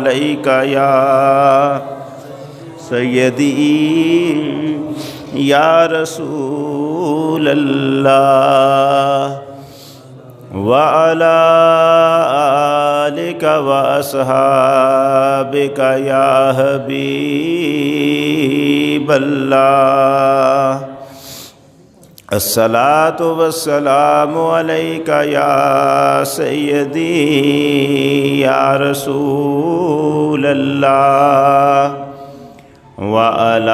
علیک یا سیدی یا رسول اللہ وعلی آلک واصحابک یا حبیب اللہ الصلاۃ والسلام علیک یا سیدی یا رسول اللہ وعلی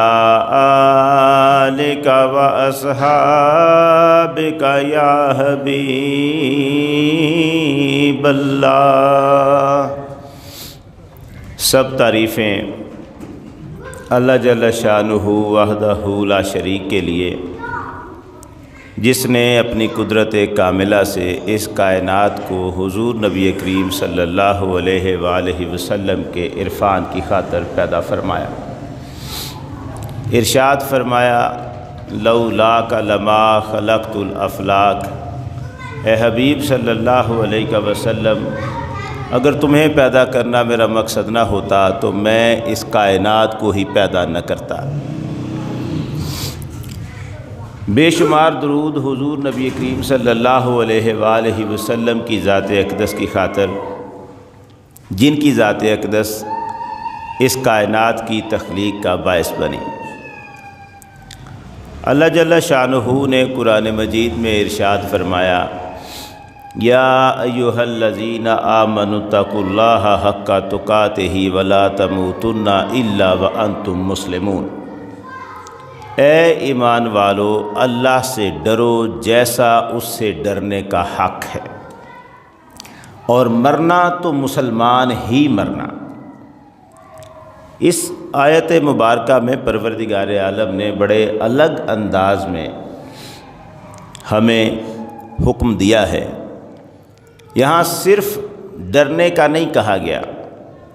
آلک واصحابک یا حبیب اللہ۔ سب تعریفیں اللہ جل شانہ وحدہ لا شریک کے لیے، جس نے اپنی قدرت کاملہ سے اس کائنات کو حضور نبی کریم صلی اللہ علیہ وآلہ وسلم کے عرفان کی خاطر پیدا فرمایا۔ ارشاد فرمایا لولاک لما خلقت الافلاک، اے حبیب صلی اللہ علیہ وسلم، اگر تمہیں پیدا کرنا میرا مقصد نہ ہوتا تو میں اس کائنات کو ہی پیدا نہ کرتا۔ بے شمار درود حضور نبی کریم صلی اللہ علیہ وآلہ وسلم کی ذات اقدس کی خاطر، جن کی ذات اقدس اس کائنات کی تخلیق کا باعث بنی۔ اللہ جل شانہ نے قرآن مجید میں ارشاد فرمایا یا ایھا الذین آمنوا اتقوا اللہ حق تقاتہ ولا تموتن الا وانتم مسلمون، اے ایمان والو اللہ سے ڈرو جیسا اس سے ڈرنے کا حق ہے، اور مرنا تو مسلمان ہی مرنا۔ اس آیت مبارکہ میں پروردگار عالم نے بڑے الگ انداز میں ہمیں حکم دیا ہے۔ یہاں صرف ڈرنے کا نہیں کہا گیا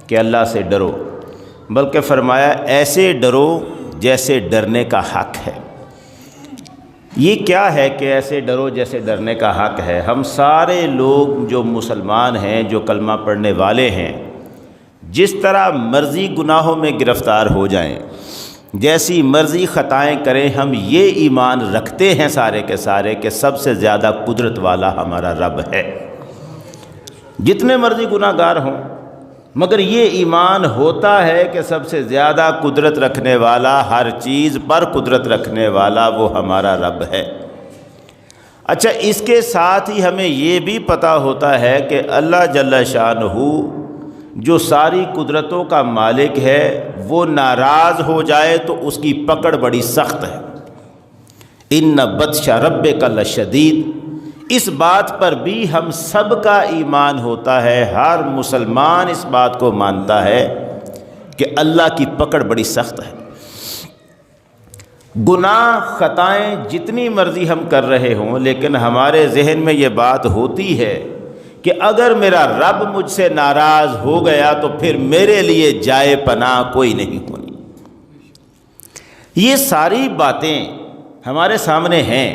کہ اللہ سے ڈرو، بلکہ فرمایا ایسے ڈرو جیسے ڈرنے کا حق ہے۔ یہ کیا ہے کہ ایسے ڈرو جیسے ڈرنے کا حق ہے؟ ہم سارے لوگ جو مسلمان ہیں، جو کلمہ پڑھنے والے ہیں، جس طرح مرضی گناہوں میں گرفتار ہو جائیں، جیسی مرضی خطائیں کریں، ہم یہ ایمان رکھتے ہیں سارے کے سارے کہ سب سے زیادہ قدرت والا ہمارا رب ہے، جتنے مرضی گناہ گار ہوں، مگر یہ ایمان ہوتا ہے کہ سب سے زیادہ قدرت رکھنے والا، ہر چیز پر قدرت رکھنے والا وہ ہمارا رب ہے۔ اچھا، اس کے ساتھ ہی ہمیں یہ بھی پتہ ہوتا ہے کہ اللہ جل شانہ جو ساری قدرتوں کا مالک ہے، وہ ناراض ہو جائے تو اس کی پکڑ بڑی سخت ہے۔ ان بطش ربک لشدید، اس بات پر بھی ہم سب کا ایمان ہوتا ہے، ہر مسلمان اس بات کو مانتا ہے کہ اللہ کی پکڑ بڑی سخت ہے۔ گناہ خطائیں جتنی مرضی ہم کر رہے ہوں، لیکن ہمارے ذہن میں یہ بات ہوتی ہے کہ اگر میرا رب مجھ سے ناراض ہو گیا تو پھر میرے لیے جائے پناہ کوئی نہیں ہونی۔ یہ ساری باتیں ہمارے سامنے ہیں۔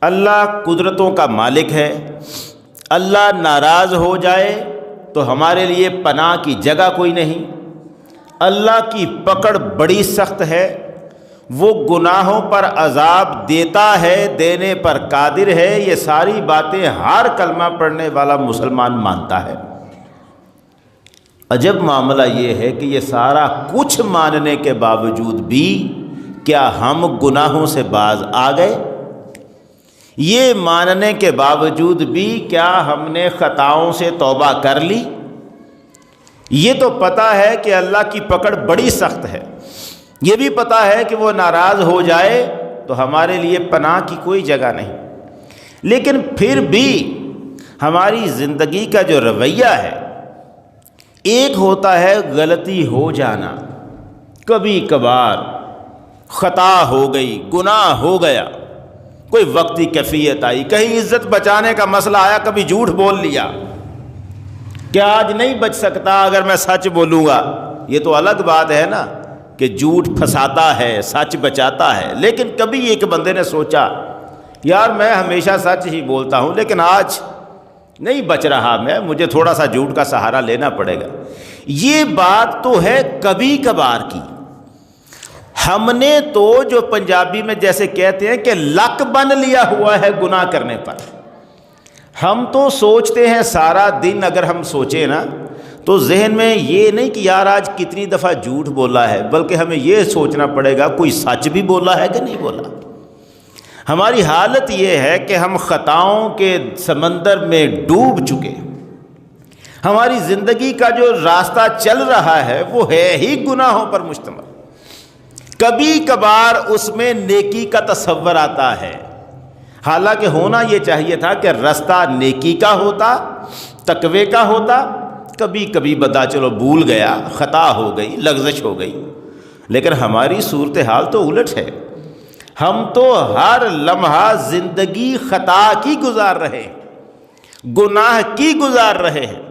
اللہ قدرتوں کا مالک ہے، اللہ ناراض ہو جائے تو ہمارے لیے پناہ کی جگہ کوئی نہیں، اللہ کی پکڑ بڑی سخت ہے، وہ گناہوں پر عذاب دیتا ہے، دینے پر قادر ہے۔ یہ ساری باتیں ہر کلمہ پڑھنے والا مسلمان مانتا ہے۔ عجب معاملہ یہ ہے کہ یہ سارا کچھ ماننے کے باوجود بھی کیا ہم گناہوں سے باز آ گئے؟ یہ ماننے کے باوجود بھی کیا ہم نے خطاؤں سے توبہ کر لی؟ یہ تو پتہ ہے کہ اللہ کی پکڑ بڑی سخت ہے، یہ بھی پتہ ہے کہ وہ ناراض ہو جائے تو ہمارے لیے پناہ کی کوئی جگہ نہیں، لیکن پھر بھی ہماری زندگی کا جو رویہ ہے، ایک ہوتا ہے غلطی ہو جانا، کبھی کبھار خطا ہو گئی، گناہ ہو گیا، کوئی وقتی کیفیت آئی، کہیں عزت بچانے کا مسئلہ آیا، کبھی جھوٹ بول لیا کہ آج نہیں بچ سکتا اگر میں سچ بولوں گا۔ یہ تو الگ بات ہے نا کہ جھوٹ پھنساتا ہے، سچ بچاتا ہے، لیکن کبھی ایک بندے نے سوچا یار میں ہمیشہ سچ ہی بولتا ہوں، لیکن آج نہیں بچ رہا میں، مجھے تھوڑا سا جھوٹ کا سہارا لینا پڑے گا۔ یہ بات تو ہے کبھی کبھار کی۔ ہم نے تو جو پنجابی میں جیسے کہتے ہیں کہ لک بن لیا ہوا ہے گناہ کرنے پر، ہم تو سوچتے ہیں سارا دن، اگر ہم سوچیں نا تو ذہن میں یہ نہیں کہ یار آج کتنی دفعہ جھوٹ بولا ہے، بلکہ ہمیں یہ سوچنا پڑے گا کوئی سچ بھی بولا ہے کہ نہیں بولا۔ ہماری حالت یہ ہے کہ ہم خطاؤں کے سمندر میں ڈوب چکے، ہماری زندگی کا جو راستہ چل رہا ہے وہ ہے ہی گناہوں پر مشتمل۔ کبھی کبھار اس میں نیکی کا تصور آتا ہے، حالانکہ ہونا یہ چاہیے تھا کہ راستہ نیکی کا ہوتا، تقوی کا ہوتا۔ کبھی کبھی بتا چلو بھول گیا، خطا ہو گئی، لغزش ہو گئی، لیکن ہماری صورتحال تو الٹ ہے۔ ہم تو ہر لمحہ زندگی خطا کی گزار رہے ہیں، گناہ کی گزار رہے ہیں،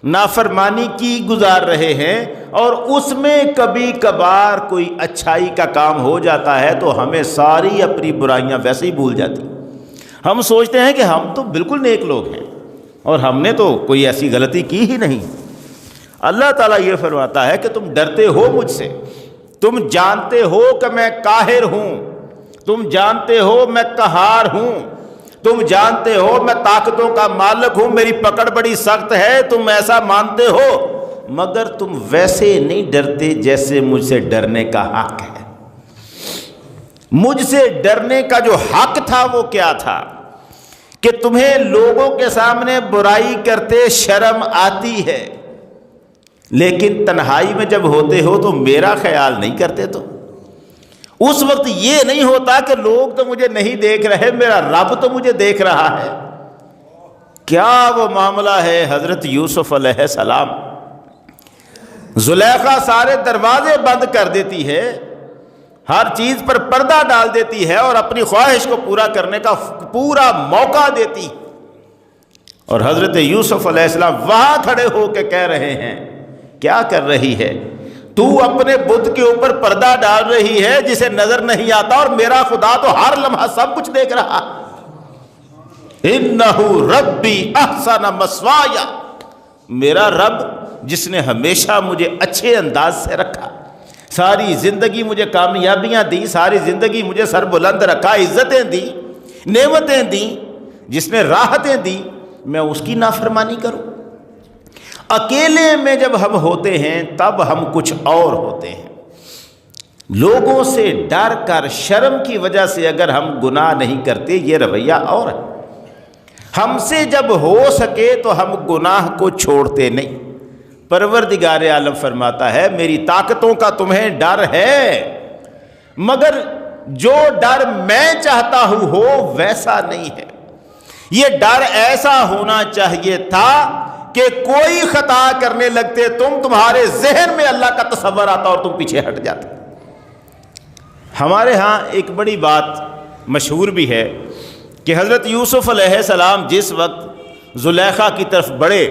نافرمانی کی گزار رہے ہیں، اور اس میں کبھی کبھار کوئی اچھائی کا کام ہو جاتا ہے تو ہمیں ساری اپنی برائیاں ویسے ہی بھول جاتی۔ ہم سوچتے ہیں کہ ہم تو بالکل نیک لوگ ہیں اور ہم نے تو کوئی ایسی غلطی کی ہی نہیں۔ اللہ تعالیٰ یہ فرماتا ہے کہ تم ڈرتے ہو مجھ سے، تم جانتے ہو کہ میں قاہر ہوں، تم جانتے ہو میں قہار ہوں، تم جانتے ہو میں طاقتوں کا مالک ہوں، میری پکڑ بڑی سخت ہے، تم ایسا مانتے ہو، مگر تم ویسے نہیں ڈرتے جیسے مجھ سے ڈرنے کا حق ہے۔ مجھ سے ڈرنے کا جو حق تھا وہ کیا تھا کہ تمہیں لوگوں کے سامنے برائی کرتے شرم آتی ہے، لیکن تنہائی میں جب ہوتے ہو تو میرا خیال نہیں کرتے، تو اس وقت یہ نہیں ہوتا کہ لوگ تو مجھے نہیں دیکھ رہے، میرا رب تو مجھے دیکھ رہا ہے۔ کیا وہ معاملہ ہے حضرت یوسف علیہ السلام، زلیخا سارے دروازے بند کر دیتی ہے، ہر چیز پر پردہ ڈال دیتی ہے اور اپنی خواہش کو پورا کرنے کا پورا موقع دیتی، اور حضرت یوسف علیہ السلام وہاں کھڑے ہو کے کہہ رہے ہیں کیا کر رہی ہے تو؟ اپنے بت کے اوپر پردہ ڈال رہی ہے جسے نظر نہیں آتا، اور میرا خدا تو ہر لمحہ سب کچھ دیکھ رہا۔ انہ ربی احسن مثوایا، میرا رب جس نے ہمیشہ مجھے اچھے انداز سے رکھا، ساری زندگی مجھے کامیابیاں دی، ساری زندگی مجھے سر بلند رکھا، عزتیں دی، نعمتیں دی، جس نے راحتیں دی، میں اس کی نافرمانی کروں؟ اکیلے میں جب ہم ہوتے ہیں تب ہم کچھ اور ہوتے ہیں، لوگوں سے ڈر کر شرم کی وجہ سے اگر ہم گناہ نہیں کرتے یہ رویہ اور ہے۔ ہم سے جب ہو سکے تو ہم گناہ کو چھوڑتے نہیں۔ پروردگار عالم فرماتا ہے میری طاقتوں کا تمہیں ڈر ہے، مگر جو ڈر میں چاہتا ہوں ہو ویسا نہیں ہے۔ یہ ڈر ایسا ہونا چاہیے تھا کہ کوئی خطا کرنے لگتے تمہارے ذہن میں اللہ کا تصور آتا اور تم پیچھے ہٹ جاتے۔ ہمارے ہاں ایک بڑی بات مشہور بھی ہے کہ حضرت یوسف علیہ السلام جس وقت زلیخا کی طرف بڑھے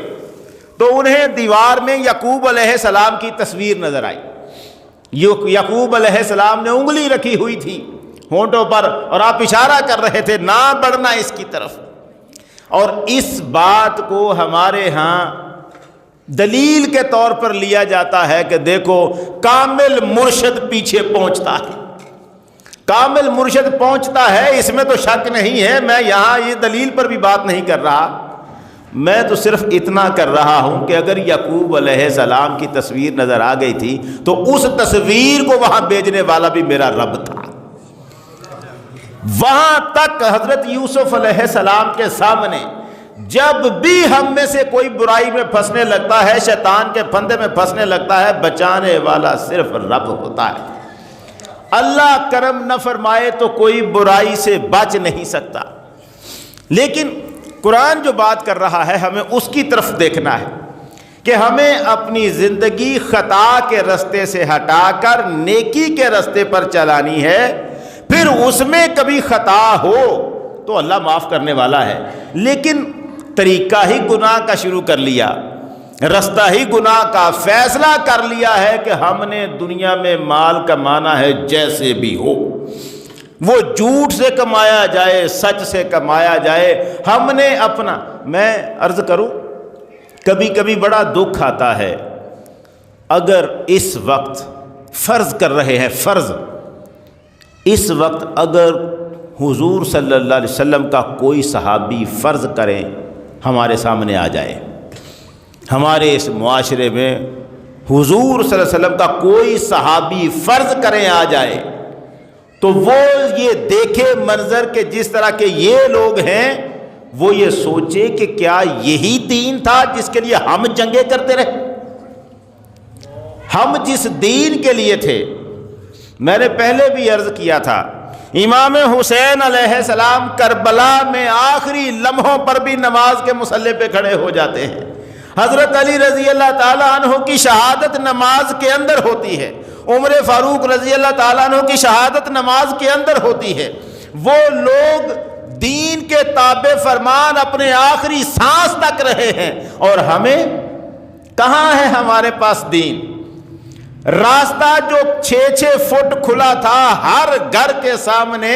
تو انہیں دیوار میں یعقوب علیہ السلام کی تصویر نظر آئی۔ یعقوب علیہ السلام نے انگلی رکھی ہوئی تھی ہونٹوں پر اور آپ اشارہ کر رہے تھے نہ بڑھنا اس کی طرف، اور اس بات کو ہمارے ہاں دلیل کے طور پر لیا جاتا ہے کہ دیکھو کامل مرشد پیچھے پہنچتا ہے، کامل مرشد پہنچتا ہے، اس میں تو شک نہیں ہے۔ میں یہاں یہ دلیل پر بھی بات نہیں کر رہا، میں تو صرف اتنا کر رہا ہوں کہ اگر یعقوب علیہ السلام کی تصویر نظر آ گئی تھی تو اس تصویر کو وہاں بھیجنے والا بھی میرا رب تھا۔ وہاں تک حضرت یوسف علیہ السلام کے سامنے جب بھی ہم میں سے کوئی برائی میں پھنسنے لگتا ہے، شیطان کے پھندے میں پھنسنے لگتا ہے، بچانے والا صرف رب ہوتا ہے۔ اللہ کرم نہ فرمائے تو کوئی برائی سے بچ نہیں سکتا، لیکن قرآن جو بات کر رہا ہے ہمیں اس کی طرف دیکھنا ہے کہ ہمیں اپنی زندگی خطا کے راستے سے ہٹا کر نیکی کے راستے پر چلانی ہے۔ پھر اس میں کبھی خطا ہو تو اللہ معاف کرنے والا ہے، لیکن طریقہ ہی گناہ کا شروع کر لیا، راستہ ہی گناہ کا، فیصلہ کر لیا ہے کہ ہم نے دنیا میں مال کمانا ہے جیسے بھی ہو، وہ جھوٹ سے کمایا جائے، سچ سے کمایا جائے، ہم نے اپنا میں عرض کروں، کبھی کبھی بڑا دکھ آتا ہے، اگر اس وقت فرض کر رہے ہیں، فرض اس وقت اگر حضور صلی اللہ علیہ وسلم کا کوئی صحابی فرض کریں ہمارے سامنے آ جائے، ہمارے اس معاشرے میں حضور صلی اللہ علیہ وسلم کا کوئی صحابی فرض کریں آ جائے، تو وہ یہ دیکھے منظر کہ جس طرح کے یہ لوگ ہیں، وہ یہ سوچے کہ کیا یہی دین تھا جس کے لیے ہم جنگیں کرتے رہے؟ ہم جس دین کے لیے تھے، میں نے پہلے بھی عرض کیا تھا، امام حسین علیہ السلام کربلا میں آخری لمحوں پر بھی نماز کے مصلی پہ کھڑے ہو جاتے ہیں، حضرت علی رضی اللہ تعالیٰ عنہ کی شہادت نماز کے اندر ہوتی ہے، عمر فاروق رضی اللہ تعالیٰ عنہ کی شہادت نماز کے اندر ہوتی ہے۔ وہ لوگ دین کے تابع فرمان اپنے آخری سانس تک رہے ہیں، اور ہمیں کہاں ہے ہمارے پاس دین؟ راستہ جو 6 فٹ کھلا تھا ہر گھر کے سامنے،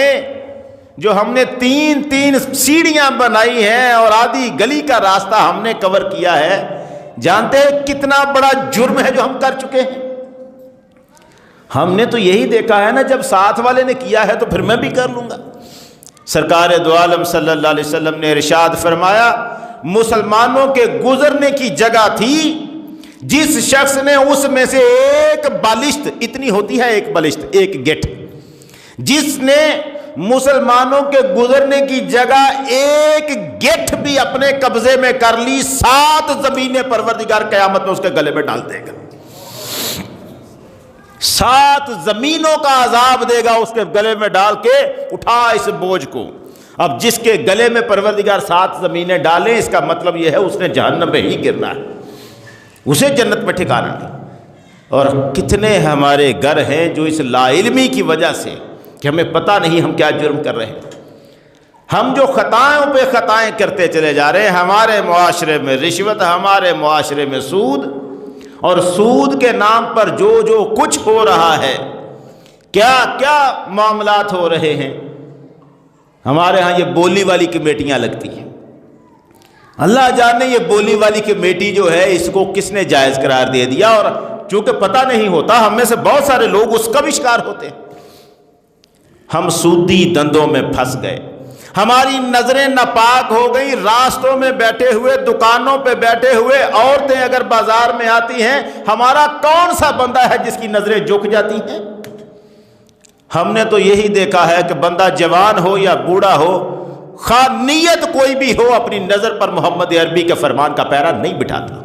جو ہم نے 3 سیڑھیاں بنائی ہیں اور آدھی گلی کا راستہ ہم نے کور کیا ہے، جانتے ہیں کتنا بڑا جرم ہے جو ہم کر چکے ہیں؟ ہم نے تو یہی دیکھا ہے نا، جب ساتھ والے نے کیا ہے تو پھر میں بھی کر لوں گا۔ سرکار دو عالم صلی اللہ علیہ وسلم نے ارشاد فرمایا، مسلمانوں کے گزرنے کی جگہ تھی، جس شخص نے اس میں سے ایک بالشت، اتنی ہوتی ہے ایک بالشت، ایک گٹھ، جس نے مسلمانوں کے گزرنے کی جگہ ایک گٹھ بھی اپنے قبضے میں کر لی، 7 زمینیں پروردگار قیامت میں اس کے گلے میں ڈال دے گا، 7 زمینوں کا عذاب دے گا اس کے گلے میں ڈال کے، اٹھا اس بوجھ کو۔ اب جس کے گلے میں پروردگار 7 زمینیں ڈالیں، اس کا مطلب یہ ہے اس نے جہنم میں ہی گرنا ہے، اسے جنت میں ٹھکانا نہیں۔ اور کتنے ہمارے گھر ہیں جو اس لا علمی کی وجہ سے کہ ہمیں پتہ نہیں ہم کیا جرم کر رہے ہیں، ہم جو خطاؤں پہ خطائیں کرتے چلے جا رہے ہیں، ہمارے معاشرے میں رشوت، ہمارے معاشرے میں سود، اور سود کے نام پر جو کچھ ہو رہا ہے، کیا کیا معاملات ہو رہے ہیں۔ ہمارے ہاں یہ بولی والی کمیٹیاں لگتی ہیں، اللہ جانے یہ بولی والی کمیٹی جو ہے اس کو کس نے جائز قرار دے دیا، اور چونکہ پتہ نہیں ہوتا، ہم میں سے بہت سارے لوگ اس کا بھی شکار ہوتے ہیں۔ ہم سودی دندوں میں پھنس گئے، ہماری نظریں ناپاک ہو گئی، راستوں میں بیٹھے ہوئے، دکانوں پہ بیٹھے ہوئے، عورتیں اگر بازار میں آتی ہیں، ہمارا کون سا بندہ ہے جس کی نظریں جھک جاتی ہیں؟ ہم نے تو یہی دیکھا ہے کہ بندہ جوان ہو یا بوڑھا ہو، خواہ نیت کوئی بھی ہو، اپنی نظر پر محمد عربی کے فرمان کا پیرا نہیں بٹھاتا۔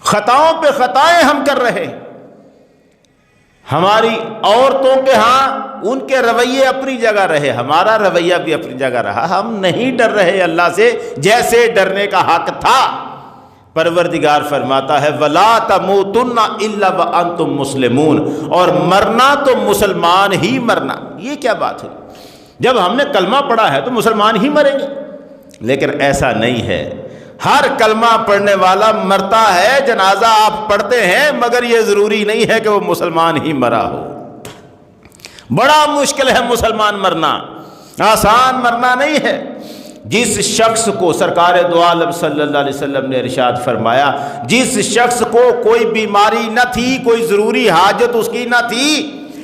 خطاؤں پہ خطائیں ہم کر رہے ہیں۔ ہماری عورتوں کے ہاں ان کے رویے اپنی جگہ رہے، ہمارا رویہ بھی اپنی جگہ رہا، ہم نہیں ڈر رہے اللہ سے جیسے ڈرنے کا حق تھا۔ پروردگار فرماتا ہے وَلَا تَمُوتُنَّ إِلَّا وَأَنْتُمْ مُسْلِمُونَ، اور مرنا تو مسلمان ہی مرنا۔ یہ کیا بات ہے؟ جب ہم نے کلمہ پڑھا ہے تو مسلمان ہی مریں گے، لیکن ایسا نہیں ہے۔ ہر کلمہ پڑھنے والا مرتا ہے، جنازہ آپ پڑھتے ہیں، مگر یہ ضروری نہیں ہے کہ وہ مسلمان ہی مرا ہو۔ بڑا مشکل ہے مسلمان مرنا، آسان مرنا نہیں ہے۔ جس شخص کو سرکار دو عالم صلی اللہ علیہ وسلم نے ارشاد فرمایا، جس شخص کو کوئی بیماری نہ تھی، کوئی ضروری حاجت اس کی نہ تھی،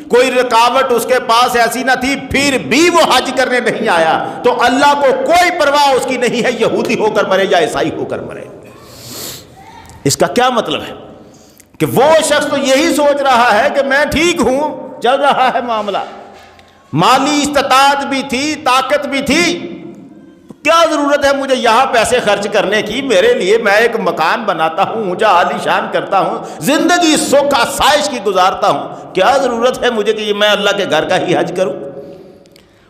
کوئی رکاوٹ اس کے پاس ایسی نہ تھی، پھر بھی وہ حج کرنے نہیں آیا، تو اللہ کو کوئی پرواہ اس کی نہیں ہے، یہودی ہو کر مرے یا عیسائی ہو کر مرے۔ اس کا کیا مطلب ہے؟ کہ وہ شخص تو یہی سوچ رہا ہے کہ میں ٹھیک ہوں، چل رہا ہے معاملہ، مالی استطاعت بھی تھی، طاقت بھی تھی، کیا ضرورت ہے مجھے یہاں پیسے خرچ کرنے کی؟ میرے لیے میں ایک مکان بناتا ہوں، اونچا عالی شان کرتا ہوں، زندگی سکھ آسائش کی گزارتا ہوں، کیا ضرورت ہے مجھے کہ میں اللہ کے گھر کا ہی حج کروں؟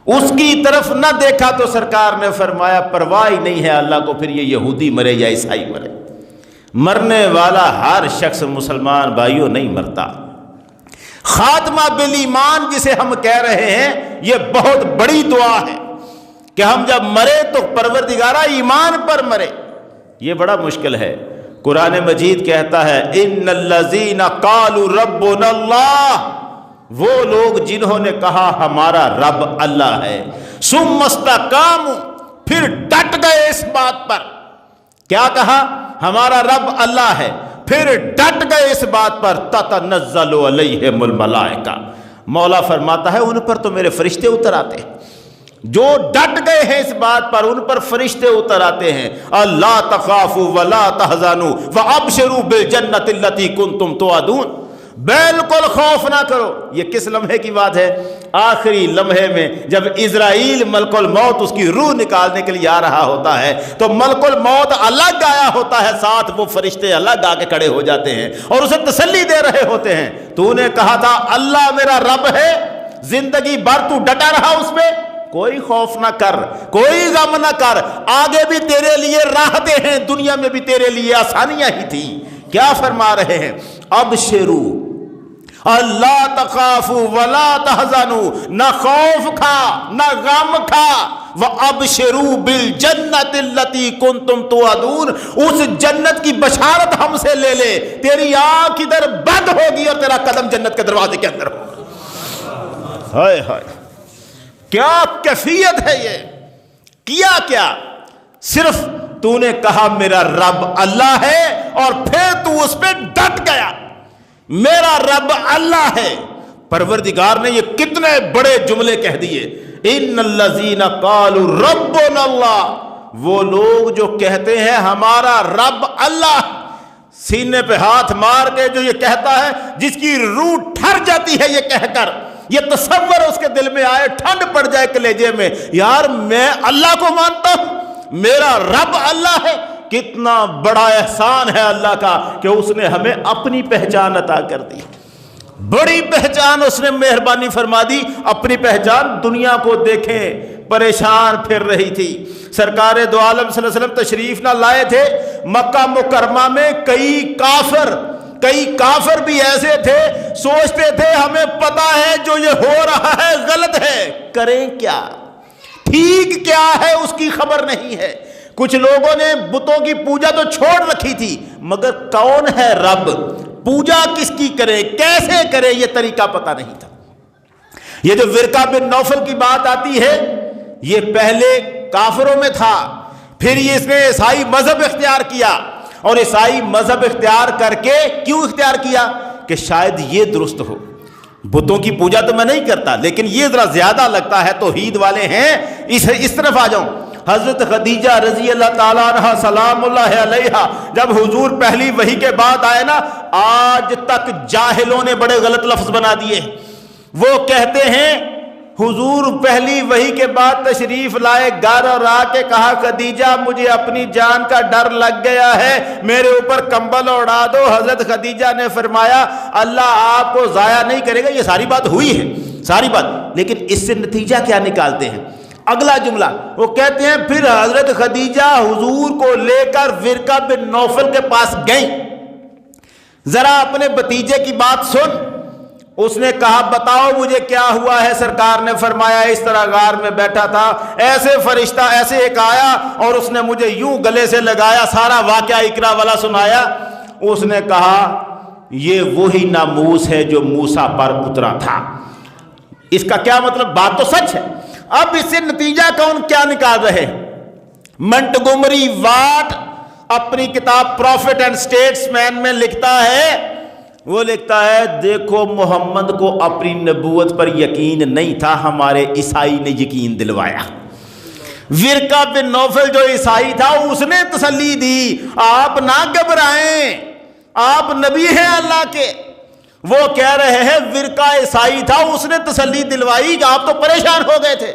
اس کی طرف نہ دیکھا تو سرکار نے فرمایا پرواہ ہی نہیں ہے اللہ کو، پھر یہ یہودی مرے یا عیسائی مرے۔ مرنے والا ہر شخص مسلمان بھائیوں نہیں مرتا۔ خاتمہ بالایمان جسے ہم کہہ رہے ہیں، یہ بہت بڑی دعا ہے کہ ہم جب مرے تو پروردگارہ ایمان پر مرے۔ یہ بڑا مشکل ہے۔ قرآن مجید کہتا ہے ان الذین قالوا ربنا اللہ، وہ لوگ جنہوں نے کہا ہمارا رب اللہ ہے، ثم استقاموا، پھر ڈٹ گئے اس بات پر. کیا کہا؟ ہمارا رب اللہ ہے. پھر ڈٹ گئے اس بات پر. تتنزل علیہم الملائکہ. مولا فرماتا ہے ان پر تو میرے فرشتے اتر آتے ہیں. جو ڈٹ گئے ہیں اس بات پر ان پر فرشتے اتر آتے ہیں. اللہ تخافوا ولا تحزنوا وابشروا بالجنۃ التي كنتم توعدون. بالکل خوف نہ کرو. یہ کس لمحے کی بات ہے؟ آخری لمحے میں جب اسرائیل ملک الموت اس کی روح نکالنے کے لیے آ رہا ہوتا ہے تو ملک الموت الگ آیا ہوتا ہے, ساتھ وہ فرشتے الگ آ کے کھڑے ہو جاتے ہیں اور اسے تسلی دے رہے ہوتے ہیں. تو نے کہا تھا اللہ میرا رب ہے, زندگی بھر تو ڈٹا رہا اس پہ, کوئی خوف نہ کر, کوئی غم نہ کر, آگے بھی تیرے لیے راحتیں ہیں, دنیا میں بھی تیرے لیے آسانیاں ہی تھیں. کیا فرما رہے ہیں؟ ابشروا اللہ تخافوا ولا تحزنوا. نہ خوف کھا نہ غم کھا. وابشروا بالجنۃ التي كنتم توعدون. اس جنت کی بشارت ہم سے لے لے. تیری آنکھ ادھر بند ہوگی اور تیرا قدم جنت کے دروازے کے اندر ہوگا. ہائے ہائے کیا کیفیت ہے یہ. کیا کیا؟ صرف تو نے کہا میرا رب اللہ ہے اور پھر تو اس پہ ڈٹ گیا. میرا رب اللہ ہے. پروردگار نے یہ کتنے بڑے جملے کہہ دیے. ان الذین قالوا ربنا اللہ. وہ لوگ جو کہتے ہیں ہمارا رب اللہ, سینے پہ ہاتھ مار کے جو یہ کہتا ہے, جس کی روح ٹھر جاتی ہے یہ کہہ کر, یہ تصور اس کے دل میں آئے, ٹھنڈ پڑ جائے کلیجے میں, یار میں اللہ کو مانتا ہوں, میرا رب اللہ ہے. کتنا بڑا احسان ہے اللہ کا کہ اس نے ہمیں اپنی پہچان عطا کر دی. بڑی پہچان اس نے مہربانی فرما دی. اپنی پہچان دنیا کو دیکھیں پریشان پھر رہی تھی. سرکار دو عالم صلی اللہ علیہ وسلم تشریف نہ لائے تھے مکہ مکرمہ میں. کئی کافر بھی ایسے تھے, سوچتے تھے ہمیں پتا ہے جو یہ ہو رہا ہے غلط ہے, کریں کیا, ٹھیک کیا ہے اس کی خبر نہیں ہے. کچھ لوگوں نے بتوں کی پوجا تو چھوڑ رکھی تھی, مگر کون ہے رب, پوجا کس کی کرے, کیسے کرے, یہ طریقہ پتہ نہیں تھا. یہ جو ورقہ بن نوفل کی بات آتی ہے یہ پہلے کافروں میں تھا, پھر یہ اس نے عیسائی مذہب اختیار کیا, اور عیسائی مذہب اختیار کر کے کیوں اختیار کیا کہ شاید یہ درست ہو. بتوں کی پوجا تو میں نہیں کرتا لیکن یہ ذرا زیادہ لگتا ہے, توحید والے ہیں, اس طرف آ جاؤں. حضرت خدیجہ رضی اللہ تعالیٰ عنہ سلام اللہ علیہا جب حضور پہلی وحی کے بعد آئے نا, آج تک جاہلوں نے بڑے غلط لفظ بنا دیے. وہ کہتے ہیں حضور پہلی وحی کے بعد تشریف لائے گھر اور آ کے کہا خدیجہ مجھے اپنی جان کا ڈر لگ گیا ہے, میرے اوپر کمبل اڑا دو. حضرت خدیجہ نے فرمایا اللہ آپ کو ضائع نہیں کرے گا. یہ ساری بات ہوئی ہے, ساری بات, لیکن اس سے نتیجہ کیا نکالتے ہیں؟ اگلا جملہ وہ کہتے ہیں پھر حضرت خدیجہ حضور کو لے کر ورقہ بن نوفل کے پاس گئیں. ذرا اپنے بھتیجے کی بات سن. اس نے کہا بتاؤ مجھے کیا ہوا ہے. سرکار نے فرمایا اس طرح غار میں بیٹھا تھا, ایسے فرشتہ ایسے ایک آیا اور اس نے مجھے یوں گلے سے لگایا, سارا واقعہ اقرا والا سنایا. اس نے کہا یہ وہی ناموس ہے جو موسیٰ پر اترا تھا. اس کا کیا مطلب؟ بات تو سچ ہے. اب اس سے نتیجہ کون کیا نکال رہے؟ منٹگومری واٹ اپنی کتاب پروفٹ اینڈ اسٹیٹس مین میں لکھتا ہے, وہ لکھتا ہے دیکھو محمد کو اپنی نبوت پر یقین نہیں تھا, ہمارے عیسائی نے یقین دلوایا. ورقہ بن نوفل جو عیسائی تھا اس نے تسلی دی, آپ نہ گھبرائیں, آپ نبی ہیں اللہ کے. وہ کہہ رہے ہیں ورقہ عیسائی تھا, اس نے تسلی دلوائی کہ آپ تو پریشان ہو گئے تھے,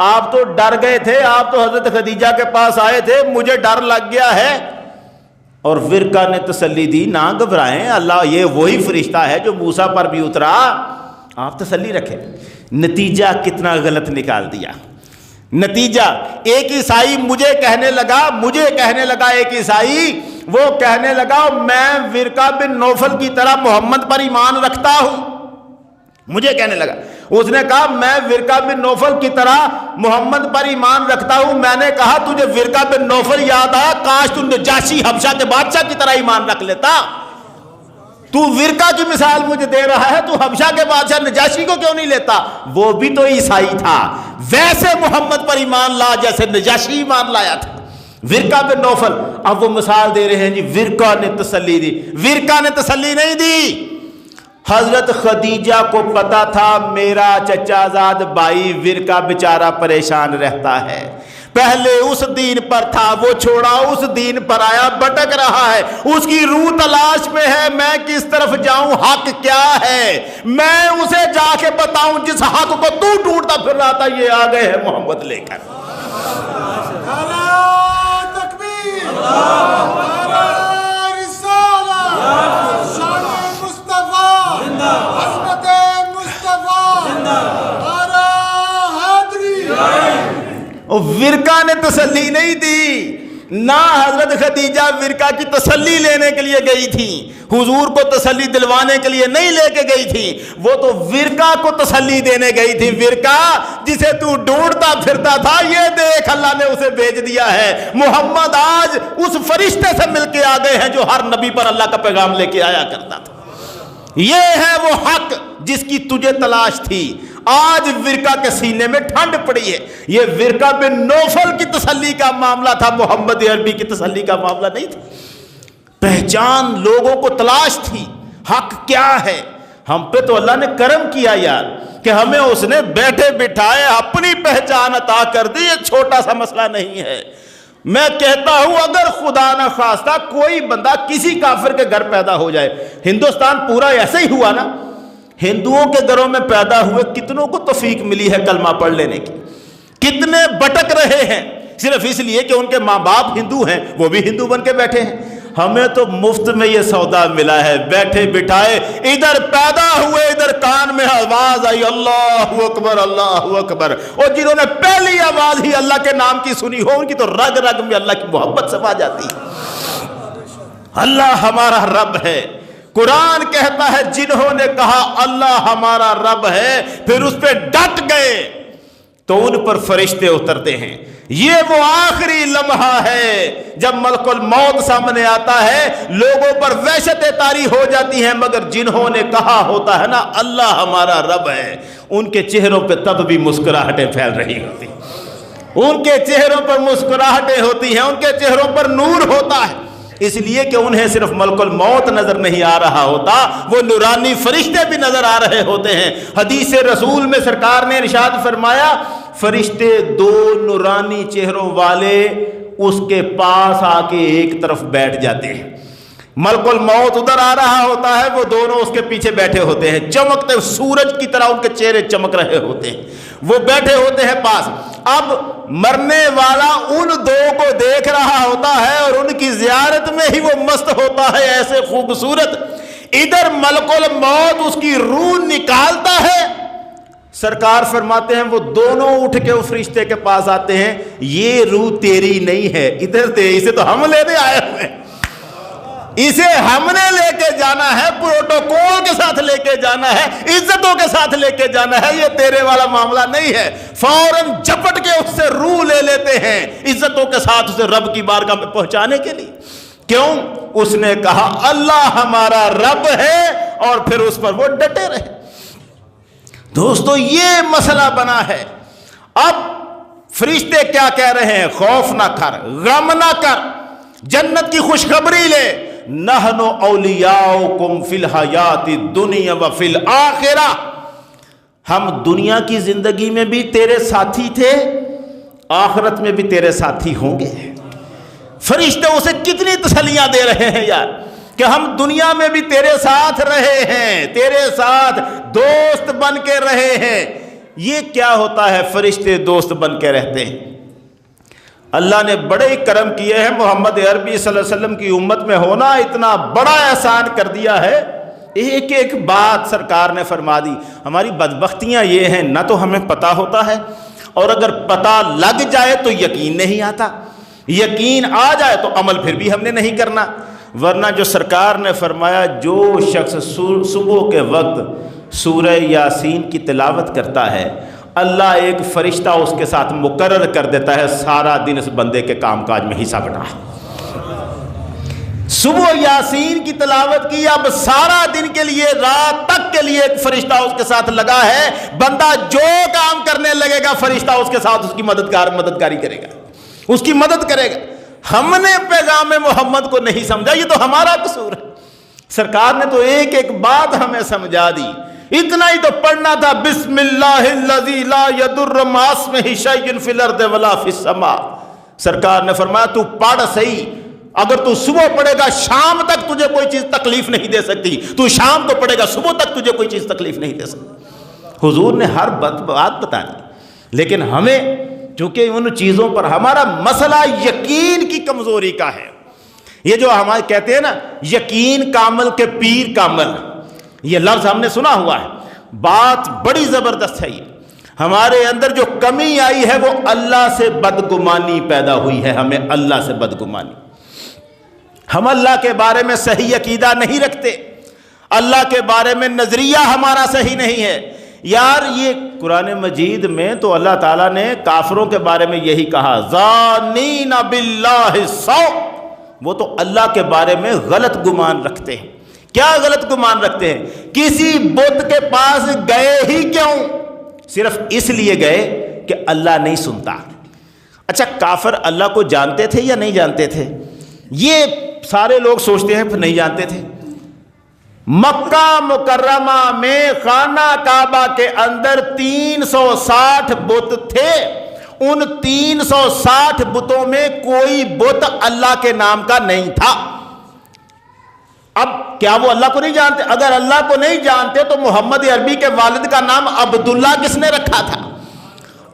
آپ تو ڈر گئے تھے, آپ تو حضرت خدیجہ کے پاس آئے تھے, مجھے ڈر لگ گیا ہے. اور ورقہ نے تسلی دی نہ گھبرائیں, اللہ یہ وہی فرشتہ ہے جو موسیٰ پر بھی اترا, آپ تسلی رکھیں. نتیجہ کتنا غلط نکال دیا. نتیجہ ایک عیسائی مجھے کہنے لگا ایک عیسائی وہ کہنے لگا میں ورقہ بن نوفل کی طرح محمد پر ایمان رکھتا ہوں. مجھے کہنے لگا, اس نے کہا میں ورقہ بن نوفل کی طرح محمد پر ایمان رکھتا ہوں. میں نے کہا تجھے ورقہ بن نوفل یاد آیا, کاش تو نجاشی حبشہ کے بادشاہ کی طرح ایمان رکھ لیتا. تو ورقہ کی مثال مجھے دے رہا ہے، تو حبشہ کے بادشاہ نجاشی کو کیوں نہیں لیتا؟ وہ بھی تو عیسائی تھا، ویسے محمد پر ایمان لا جیسے نجاشی ایمان لایا تھا۔ ورقہ بن نوفل، اب وہ مثال دے رہے ہیں جی ورقہ نے تسلی دی۔ ورقہ نے تسلی نہیں دی، حضرت خدیجہ کو پتا تھا میرا چچا زاد بھائی ورقہ بیچارہ پریشان رہتا ہے، پہلے اس دین پر تھا، وہ چھوڑا اس دین پر آیا، بھٹک رہا ہے، اس کی روح تلاش میں ہے، میں کس طرف جاؤں، حق کیا ہے، میں اسے جا کے بتاؤں جس حق کو تو ڈھونڈتا پھر رہا تھا، یہ آ گئے ہیں محمد لے کر۔ ورقہ نے تسلی نہیں دی، نہ حضرت خدیجہ ورقہ کی تسلی لینے کے لیے گئی تھی، حضور کو تسلی دلوانے کے لیے نہیں لے کے گئی تھی، وہ تو ورقہ کو تسلی دینے گئی تھی۔ ورقہ جسے تو ڈھونڈتا پھرتا تھا، یہ دیکھ اللہ نے اسے بھیج دیا ہے، محمد آج اس فرشتے سے مل کے آ گئے ہیں جو ہر نبی پر اللہ کا پیغام لے کے آیا کرتا تھا۔ یہ ہے وہ حق جس کی تجھے تلاش تھی، آج ورقہ کے سینے میں ٹھنڈ پڑی ہے۔ یہ ورقہ بن نوفل کی تسلی کا معاملہ تھا، محمد عربی کی تسلی کا معاملہ نہیں تھا۔ پہچان لوگوں کو تلاش تھی، حق کیا ہے۔ ہم پہ تو اللہ نے کرم کیا یار کہ ہمیں اس نے بیٹھے بٹھائے اپنی پہچان عطا کر دی، یہ چھوٹا سا مسئلہ نہیں ہے۔ میں کہتا ہوں اگر خدا نہ خواستہ کوئی بندہ کسی کافر کے گھر پیدا ہو جائے، ہندوستان پورا ایسے ہی ہوا نا، ہندوؤں کے گھروں میں پیدا ہوئے کتنوں کو توفیق ملی ہے کلمہ پڑھ لینے کی، کتنے بھٹک رہے ہیں صرف اس لیے کہ ان کے ماں باپ ہندو ہیں، وہ بھی ہندو بن کے بیٹھے ہیں۔ ہمیں تو مفت میں یہ سودا ملا ہے، بیٹھے بٹھائے ادھر پیدا ہوئے، ادھر کان میں آواز آئی اللہ اکبر اللہ اکبر، اور جنہوں نے پہلی آواز ہی اللہ کے نام کی سنی ہو ان کی تو رگ رگ میں اللہ کی محبت سما جاتی ہے۔ اللہ ہمارا رب ہے، قرآن کہتا ہے جنہوں نے کہا اللہ ہمارا رب ہے پھر اس پہ ڈٹ گئے تو ان پر فرشتے اترتے ہیں۔ یہ وہ آخری لمحہ ہے جب ملک الموت سامنے آتا ہے، لوگوں پر وحشت طاری ہو جاتی ہے، مگر جنہوں نے کہا ہوتا ہے نا اللہ ہمارا رب ہے، ان کے چہروں پہ تب بھی مسکراہٹیں پھیل رہی ہوتی ہیں، ان کے چہروں پر مسکراہٹیں ہوتی ہیں، ان کے چہروں پر نور ہوتا ہے، اس لیے کہ انہیں صرف ملک الموت نظر نہیں آ رہا ہوتا، وہ نورانی فرشتے بھی نظر آ رہے ہوتے ہیں۔ حدیث رسول میں سرکار نے ارشاد فرمایا فرشتے دو نورانی چہروں والے اس کے پاس آ کے ایک طرف بیٹھ جاتے ہیں، ملک الموت ادھر آ رہا ہوتا ہے، وہ دونوں اس کے پیچھے بیٹھے ہوتے ہیں، چمکتے سورج کی طرح ان کے چہرے چمک رہے ہوتے ہیں، وہ بیٹھے ہوتے ہیں پاس۔ اب مرنے والا ان دو کو دیکھ رہا ہوتا ہے اور ان کی زیارت میں ہی وہ مست ہوتا ہے، ایسے خوبصورت۔ ادھر ملک الموت اس کی روح نکالتا ہے، سرکار فرماتے ہیں وہ دونوں اٹھ کے اس فرشتے کے پاس آتے ہیں، یہ روح تیری نہیں ہے، ادھر تے اسے تو ہم لینے آئے ہوئے ہیں، اسے ہم نے لے کے جانا ہے، پروٹوکول کے ساتھ لے کے جانا ہے، عزتوں کے ساتھ لے کے جانا ہے، یہ تیرے والا معاملہ نہیں ہے۔ فوراً جھپٹ کے اس سے روح لے لیتے ہیں عزتوں کے ساتھ اسے رب کی بارگاہ میں پہنچانے کے لیے۔ کیوں؟ اس نے کہا اللہ ہمارا رب ہے اور پھر اس پر وہ ڈٹے رہے۔ دوستو یہ مسئلہ بنا ہے۔ اب فرشتے کیا کہہ رہے ہیں؟ خوف نہ کر، غم نہ کر، جنت کی خوشخبری لے، نحن اولیاؤکم فی الحیات الدنیا وفی الآخرہ، ہم دنیا کی زندگی میں بھی تیرے ساتھی تھے، آخرت میں بھی تیرے ساتھی ہوں گے۔ فرشتے اسے کتنی تسلیاں دے رہے ہیں یار کہ ہم دنیا میں بھی تیرے ساتھ رہے ہیں، تیرے ساتھ دوست بن کے رہے ہیں۔ یہ کیا ہوتا ہے فرشتے دوست بن کے رہتے ہیں؟ اللہ نے بڑے ہی کرم کیے ہیں، محمد عربی صلی اللہ علیہ وسلم کی امت میں ہونا اتنا بڑا احسان کر دیا ہے، ایک ایک بات سرکار نے فرما دی۔ ہماری بدبختیاں یہ ہیں نہ تو ہمیں پتہ ہوتا ہے، اور اگر پتہ لگ جائے تو یقین نہیں آتا، یقین آ جائے تو عمل پھر بھی ہم نے نہیں کرنا۔ ورنہ جو سرکار نے فرمایا جو شخص صبح کے وقت سورہ یاسین کی تلاوت کرتا ہے، اللہ ایک فرشتہ اس کے ساتھ مقرر کر دیتا ہے سارا دن اس بندے کے کام کاج میں حصہ بٹا۔ صبح یاسین کی تلاوت کی، اب سارا دن کے لیے، رات تک کے لیے ایک فرشتہ اس کے ساتھ لگا ہے، بندہ جو کام کرنے لگے گا فرشتہ اس کے ساتھ اس کی مددگاری کرے گا، اس کی مدد کرے گا۔ ہم نے پیغام محمد کو نہیں سمجھا، یہ تو ہمارا قصور ہے۔ سرکار نے تو ایک ایک بات ہمیں سمجھا دی، اتنا ہی تو پڑھنا تھا، بسم اللہ الذی لا یضر مع اسمہ شیء فی الارض ولا فی السماء۔ سرکار نے فرمایا تو پڑھ صحیح، اگر تو صبح پڑھے گا شام تک تجھے کوئی چیز تکلیف نہیں دے سکتی، تو شام کو پڑھے گا صبح تک تجھے کوئی چیز تکلیف نہیں دے سکتی۔ حضور نے ہر بات بتا دی، لیکن ہمیں چونکہ ان چیزوں پر ہمارا مسئلہ یقین کی کمزوری کا ہے۔ یہ جو ہمارے کہتے ہیں نا یقین کامل کے پیر کامل، یہ لفظ ہم نے سنا ہوا ہے، بات بڑی زبردست ہے۔ یہ ہمارے اندر جو کمی آئی ہے وہ اللہ سے بدگمانی پیدا ہوئی ہے، ہمیں اللہ سے بدگمانی، ہم اللہ کے بارے میں صحیح عقیدہ نہیں رکھتے، اللہ کے بارے میں نظریہ ہمارا صحیح نہیں ہے۔ یار یہ قرآن مجید میں تو اللہ تعالیٰ نے کافروں کے بارے میں یہی کہا، ظانین باللہ السوء، وہ تو اللہ کے بارے میں غلط گمان رکھتے ہیں۔ کیا غلط گمان رکھتے ہیں؟ کسی بت کے پاس گئے ہی کیوں؟ صرف اس لیے گئے کہ اللہ نہیں سنتا۔ اچھا کافر اللہ کو جانتے تھے یا نہیں جانتے تھے؟ یہ سارے لوگ سوچتے ہیں پھر نہیں جانتے تھے۔ مکہ مکرمہ میں خانہ کعبہ کے اندر 360 بت تھے، ان 360 بتوں میں کوئی بت اللہ کے نام کا نہیں تھا۔ اب کیا وہ اللہ کو نہیں جانتے؟ اگر اللہ کو نہیں جانتے تو محمد عربی کے والد کا نام عبداللہ کس نے رکھا تھا؟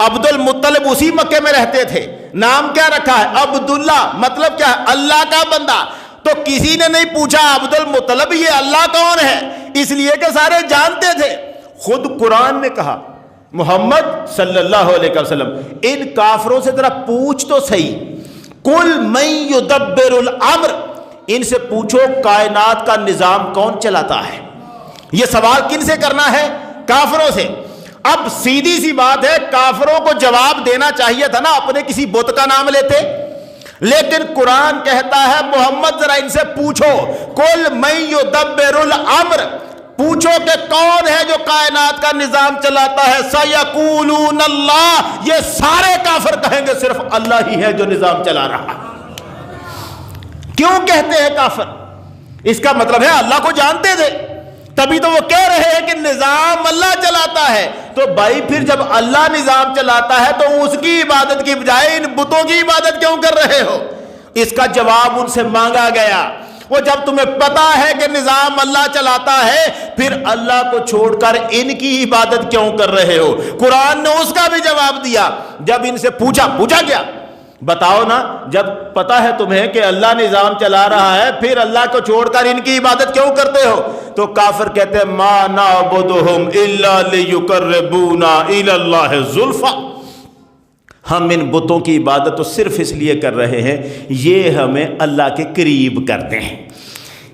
عبد المطلب اسی مکے میں رہتے تھے، نام کیا رکھا ہے؟ عبداللہ، مطلب کیا ہے؟ اللہ کا بندہ۔ تو کسی نے نہیں پوچھا عبد المطلب یہ اللہ کون ہے، اس لیے کہ سارے جانتے تھے۔ خود قرآن نے کہا محمد صلی اللہ علیہ وسلم ان کافروں سے ذرا پوچھ تو صحیح، قل من یدبر الامر، ان سے پوچھو کائنات کا نظام کون چلاتا ہے۔ یہ سوال کن سے کرنا ہے؟ کافروں سے۔ اب سیدھی سی بات ہے، کافروں کو جواب دینا چاہیے تھا نا، اپنے کسی بت کا نام لیتے، لیکن قرآن کہتا ہے محمد ذرا ان سے پوچھو، قل من یدبر الامر، پوچھو کہ کون ہے جو کائنات کا نظام چلاتا ہے، سیقولون اللہ، یہ سارے کافر کہیں گے صرف اللہ ہی ہے جو نظام چلا رہا ہے۔ کیوں کہتے ہیں کافر؟ اس کا مطلب ہے اللہ کو جانتے تھے، تبھی تو وہ کہہ رہے ہیں کہ نظام اللہ چلاتا ہے۔ تو بھائی پھر جب اللہ نظام چلاتا ہے تو اس کی عبادت کی بجائے ان بتوں کی عبادت کیوں کر رہے ہو؟ اس کا جواب ان سے مانگا گیا۔ وہ جب تمہیں پتا ہے کہ نظام اللہ چلاتا ہے پھر اللہ کو چھوڑ کر ان کی عبادت کیوں کر رہے ہو؟ قرآن نے اس کا بھی جواب دیا۔ جب ان سے پوچھا کیا؟ بتاؤ نا، جب پتا ہے تمہیں کہ اللہ نظام چلا رہا ہے پھر اللہ کو چھوڑ کر ان کی عبادت کیوں کرتے ہو؟ تو کافر کہتے ہیں ما نعبدہم الا لیقربونا الی اللہ زلفی، ہم ان بتوں کی عبادت تو صرف اس لیے کر رہے ہیں یہ ہمیں اللہ کے قریب کرتے ہیں۔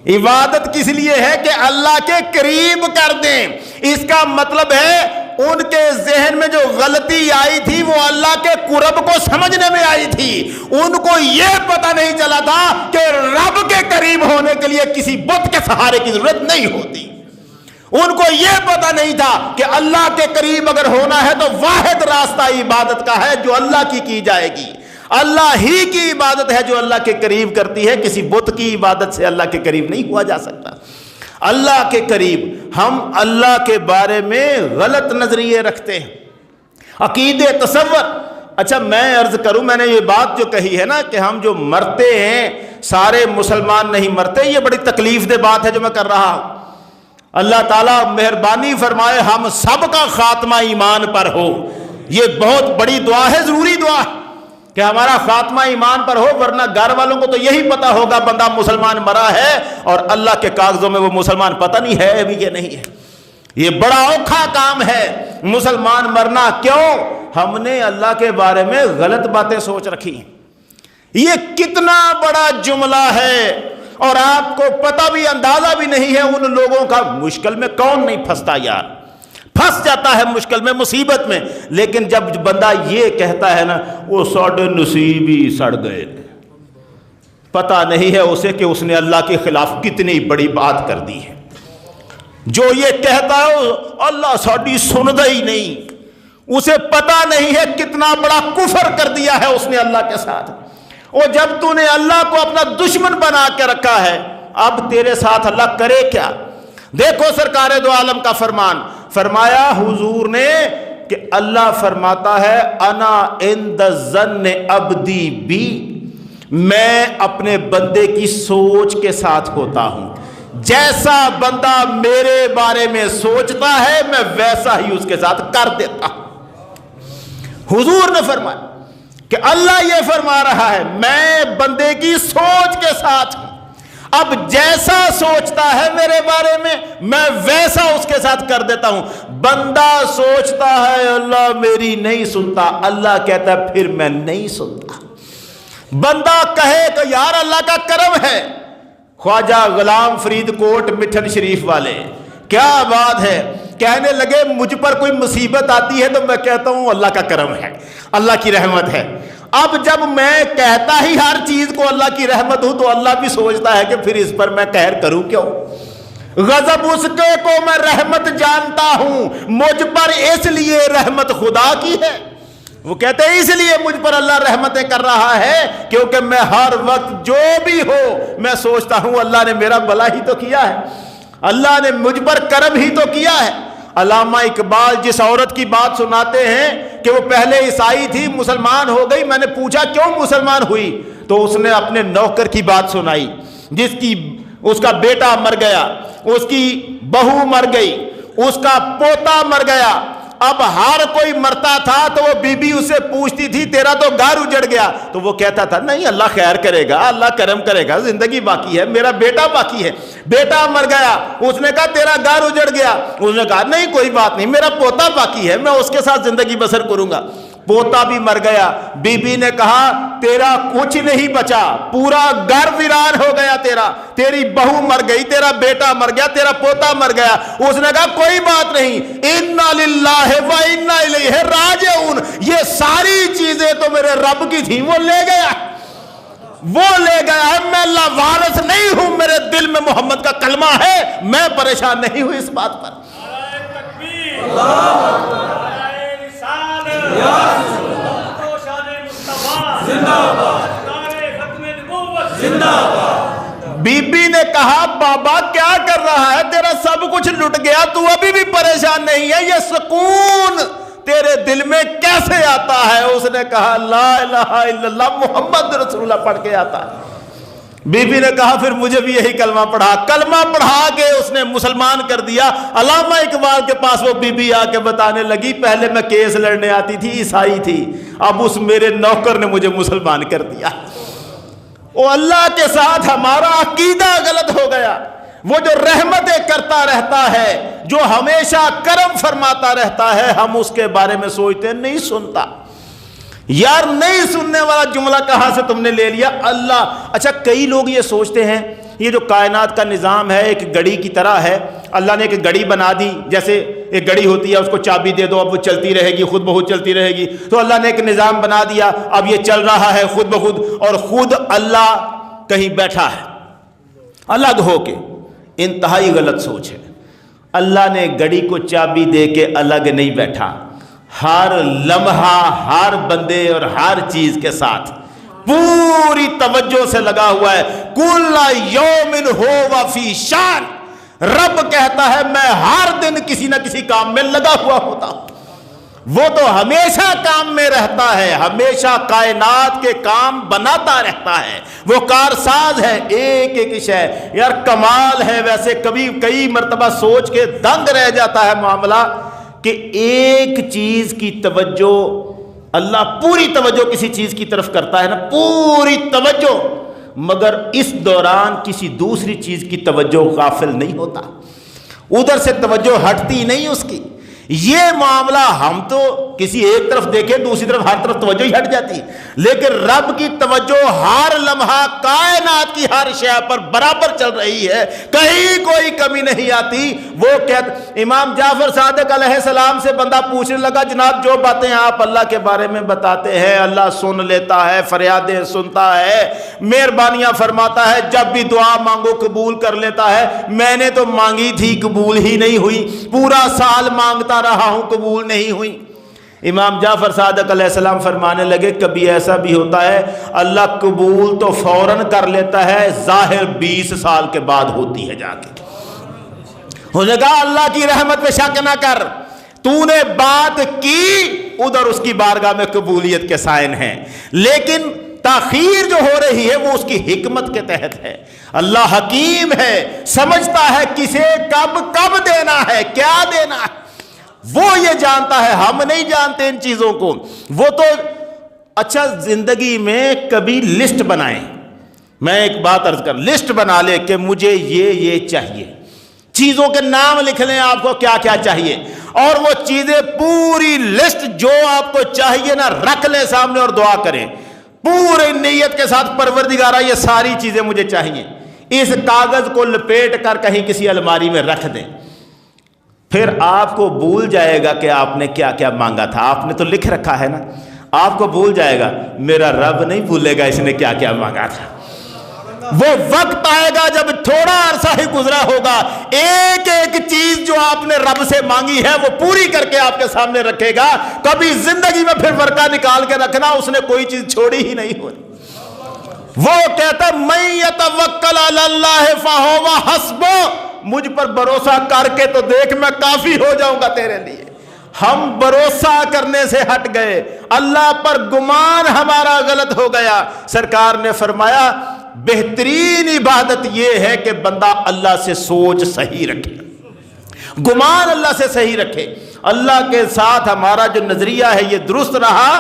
عبادت کس لیے ہے؟ کہ اللہ کے قریب کر دیں۔ اس کا مطلب ہے ان کے ذہن میں جو غلطی آئی تھی وہ اللہ کے قرب کو سمجھنے میں آئی تھی، ان کو یہ پتہ نہیں چلا تھا کہ رب کے قریب ہونے کے لیے کسی بت کے سہارے کی ضرورت نہیں ہوتی۔ ان کو یہ پتہ نہیں تھا کہ اللہ کے قریب اگر ہونا ہے تو واحد راستہ عبادت کا ہے جو اللہ کی جائے گی، اللہ ہی کی عبادت ہے جو اللہ کے قریب کرتی ہے، کسی بت کی عبادت سے اللہ کے قریب نہیں ہوا جا سکتا۔ اللہ کے قریب ہم اللہ کے بارے میں غلط نظریے رکھتے ہیں، عقیدے، تصور۔ اچھا میں عرض کروں، میں نے یہ بات جو کہی ہے نا کہ ہم جو مرتے ہیں سارے مسلمان نہیں مرتے، یہ بڑی تکلیف دہ بات ہے جو میں کر رہا ہوں۔ اللہ تعالیٰ مہربانی فرمائے ہم سب کا خاتمہ ایمان پر ہو، یہ بہت بڑی دعا ہے، ضروری دعا ہے کہ ہمارا خاتمہ ایمان پر ہو، ورنہ گھر والوں کو تو یہی پتا ہوگا بندہ مسلمان مرا ہے اور اللہ کے کاغذوں میں وہ مسلمان پتہ نہیں ہے ابھی کہ نہیں ہے۔ یہ بڑا اوکھا کام ہے مسلمان مرنا۔ کیوں؟ ہم نے اللہ کے بارے میں غلط باتیں سوچ رکھی ہیں۔ یہ کتنا بڑا جملہ ہے اور آپ کو پتہ بھی اندازہ بھی نہیں ہے ان لوگوں کا۔ مشکل میں کون نہیں پھنستا یار، پھنس جاتا ہے مشکل میں، مصیبت میں، لیکن جب بندہ یہ کہتا ہے نا وہ ساڈے نصیب ہی سڑ گئے، پتہ نہیں ہے اسے کہ اس نے اللہ کے خلاف کتنی بڑی بات کر دی ہے۔ جو یہ کہتا ہے اللہ ساڈی سندا ہی نہیں، اسے پتہ نہیں ہے کتنا بڑا کفر کر دیا ہے اس نے اللہ کے ساتھ۔ اور جب تو نے اللہ کو اپنا دشمن بنا کے رکھا ہے، اب تیرے ساتھ اللہ کرے کیا؟ دیکھو سرکار دو عالم کا فرمان، فرمایا حضور نے کہ اللہ فرماتا ہے انا عند ظن عبدی بی، میں اپنے بندے کی سوچ کے ساتھ ہوتا ہوں، جیسا بندہ میرے بارے میں سوچتا ہے میں ویسا ہی اس کے ساتھ کر دیتا ہوں۔ حضور نے فرمایا کہ اللہ یہ فرما رہا ہے میں بندے کی سوچ کے ساتھ ہوں، اب جیسا سوچتا ہے میرے بارے میں میں ویسا اس کے ساتھ کر دیتا ہوں۔ بندہ سوچتا ہے اللہ میری نہیں سنتا، اللہ کہتا ہے پھر میں نہیں سنتا۔ بندہ کہے تو یار اللہ کا کرم ہے، خواجہ غلام فرید کوٹ مٹھن شریف والے کیا بات ہے، کہنے لگے مجھ پر کوئی مصیبت آتی ہے تو میں کہتا ہوں اللہ کا کرم ہے، اللہ کی رحمت ہے۔ اب جب میں کہتا ہی ہر چیز کو اللہ کی رحمت ہوں تو اللہ بھی سوچتا ہے کہ پھر اس پر میں قہر کروں کیوں؟ غضب اس کے کو میں رحمت جانتا ہوں، مجھ پر اس لیے رحمت خدا کی ہے۔ وہ کہتے ہیں اس لیے مجھ پر اللہ رحمتیں کر رہا ہے کیونکہ میں ہر وقت جو بھی ہو میں سوچتا ہوں اللہ نے میرا بھلا ہی تو کیا ہے، اللہ نے مجھ پر کرم ہی تو کیا ہے۔ علامہ اقبال جس عورت کی بات سناتے ہیں کہ وہ پہلے عیسائی تھی مسلمان ہو گئی، میں نے پوچھا کیوں مسلمان ہوئی تو اس نے اپنے نوکر کی بات سنائی اس کا بیٹا مر گیا، اس کی بہو مر گئی، اس کا پوتا مر گیا، اب ہر کوئی مرتا تھا تو وہ بی بی اسے پوچھتی تھی تیرا تو گھر اجڑ گیا، تو وہ کہتا تھا نہیں اللہ خیر کرے گا، اللہ کرم کرے گا، زندگی باقی ہے، میرا بیٹا باقی ہے۔ بیٹا مر گیا، اس نے کہا تیرا گھر اجڑ گیا، اس نے کہا نہیں کوئی بات نہیں، میرا پوتا باقی ہے، میں اس کے ساتھ زندگی بسر کروں گا۔ پوتا بھی مر گیا، بی بی نے کہا تیرا کچھ نہیں بچا، پورا گھر ویران ہو گیا، تیری بہو مر گئی، تیرا بیٹا مر گیا، تیرا پوتا مر گیا۔ اس نے کہا کوئی بات نہیں، انا للہ و انا الیہ راجعون، یہ ساری چیزیں تو میرے رب کی تھیں، وہ لے گیا ہے، میں اللہ وارث نہیں ہوں، میرے دل میں محمد کا کلمہ ہے، میں پریشان نہیں ہوں اس بات پر۔ بی بی نے کہا بابا کیا کر رہا ہے، تیرا سب کچھ لٹ گیا، تو ابھی بھی پریشان نہیں ہے، یہ سکون تیرے دل میں کیسے آتا ہے؟ اس نے کہا لا الہ الا اللہ محمد رسول اللہ پڑھ کے آتا ہے۔ بی بی نے کہا پھر مجھے بھی یہی کلمہ پڑھا، کلمہ پڑھا کے اس نے مسلمان کر دیا۔ علامہ اقبال کے پاس وہ بی بی آ کے بتانے لگی پہلے میں کیس لڑنے آتی تھی، عیسائی تھی، اب اس میرے نوکر نے مجھے مسلمان کر دیا۔ وہ اللہ کے ساتھ ہمارا عقیدہ غلط ہو گیا، وہ جو رحمتیں کرتا رہتا ہے، جو ہمیشہ کرم فرماتا رہتا ہے، ہم اس کے بارے میں سوچتے نہیں سنتا۔ یار نہیں سننے والا جملہ کہاں سے تم نے لے لیا؟ اللہ اچھا کئی لوگ یہ سوچتے ہیں یہ جو کائنات کا نظام ہے ایک گھڑی کی طرح ہے، اللہ نے ایک گھڑی بنا دی، جیسے ایک گھڑی ہوتی ہے اس کو چابی دے دو اب وہ چلتی رہے گی، خود بخود چلتی رہے گی، تو اللہ نے ایک نظام بنا دیا، اب یہ چل رہا ہے خود بخود، اور خود اللہ کہیں بیٹھا ہے الگ ہو کے۔ انتہائی غلط سوچ ہے۔ اللہ نے گھڑی کو چابی دے کے الگ نہیں بیٹھا، ہر لمحہ ہر بندے اور ہر چیز کے ساتھ پوری توجہ سے لگا ہوا ہے۔ کل یوم ہو فی شان، رب کہتا ہے میں ہر دن کسی نہ کسی کام میں لگا ہوا ہوتا ہوں۔ وہ تو ہمیشہ کام میں رہتا ہے، ہمیشہ کائنات کے کام بناتا رہتا ہے، وہ کارساز ہے، ایک ایک شے۔ یار کمال ہے، ویسے کئی مرتبہ سوچ کے دنگ رہ جاتا ہے معاملہ کہ ایک چیز کی توجہ، اللہ پوری توجہ کسی چیز کی طرف کرتا ہے نا، پوری توجہ، مگر اس دوران کسی دوسری چیز کی توجہ غافل نہیں ہوتا، ادھر سے توجہ ہٹتی نہیں اس کی۔ یہ معاملہ ہم تو کسی ایک طرف دیکھے دوسری طرف ہر طرف توجہ ہی ہٹ جاتی ہے، لیکن رب کی توجہ ہر لمحہ کائنات کی ہر شے پر برابر چل رہی ہے، کہیں کوئی کمی نہیں آتی۔ وہ کہتے امام جعفر صادق علیہ السلام سے بندہ پوچھنے لگا جناب جو باتیں آپ اللہ کے بارے میں بتاتے ہیں اللہ سن لیتا ہے، فریادیں سنتا ہے، مہربانیاں فرماتا ہے، جب بھی دعا مانگو قبول کر لیتا ہے، میں نے تو مانگی تھی قبول ہی نہیں ہوئی، پورا سال مانگتا رہا ہوں قبول نہیں ہوئی۔ امام جعفر صادق علیہ السلام فرمانے لگے کبھی ایسا بھی ہوتا ہے اللہ قبول تو فوراً کر لیتا ہے، ظاہر 20 سال کے بعد ہوتی ہے جا کے۔ انہوں نے کہا اللہ کی رحمت پہ شک نہ کر، تو نے بات کی ادھر اس کی بارگاہ میں قبولیت کے سائن ہیں، لیکن تاخیر جو ہو رہی ہے وہ اس کی حکمت کے تحت ہے۔ اللہ حکیم ہے، سمجھتا ہے کسے کب دینا ہے، کیا دینا ہے، وہ یہ جانتا ہے، ہم نہیں جانتے ان چیزوں کو۔ وہ تو اچھا زندگی میں کبھی لسٹ بنائیں، میں ایک بات عرض کر، لسٹ بنا لے کہ مجھے یہ چاہیے، چیزوں کے نام لکھ لیں آپ کو کیا کیا چاہیے، اور وہ چیزیں پوری لسٹ جو آپ کو چاہیے نا رکھ لیں سامنے اور دعا کریں پورے نیت کے ساتھ، پروردگارا یہ ساری چیزیں مجھے چاہیے، اس کاغذ کو لپیٹ کر کہیں کسی الماری میں رکھ دیں۔ پھر آپ کو بھول جائے گا کہ آپ نے کیا کیا مانگا تھا، آپ نے تو لکھ رکھا ہے نا، آپ کو بھول جائے گا، میرا رب نہیں بھولے گا اس نے کیا کیا مانگا تھا۔ وہ وقت آئے گا جب تھوڑا عرصہ ہی گزرا ہوگا، ایک ایک چیز جو آپ نے رب سے مانگی ہے وہ پوری کر کے آپ کے سامنے رکھے گا، کبھی زندگی میں پھر ورقہ نکال کے رکھنا اس نے کوئی چیز چھوڑی ہی نہیں ہوئی۔ وہ کہتا من یتوکل علی اللہ فہو حسبہ، مجھ پر بھروسہ کر کے تو دیکھ میں کافی ہو جاؤں گا تیرے لیے۔ ہم بھروسہ کرنے سے ہٹ گئے، اللہ پر گمان ہمارا غلط ہو گیا۔ سرکار نے فرمایا بہترین عبادت یہ ہے کہ بندہ اللہ سے سوچ صحیح رکھے، گمان اللہ سے صحیح رکھے، اللہ کے ساتھ ہمارا جو نظریہ ہے یہ درست رہا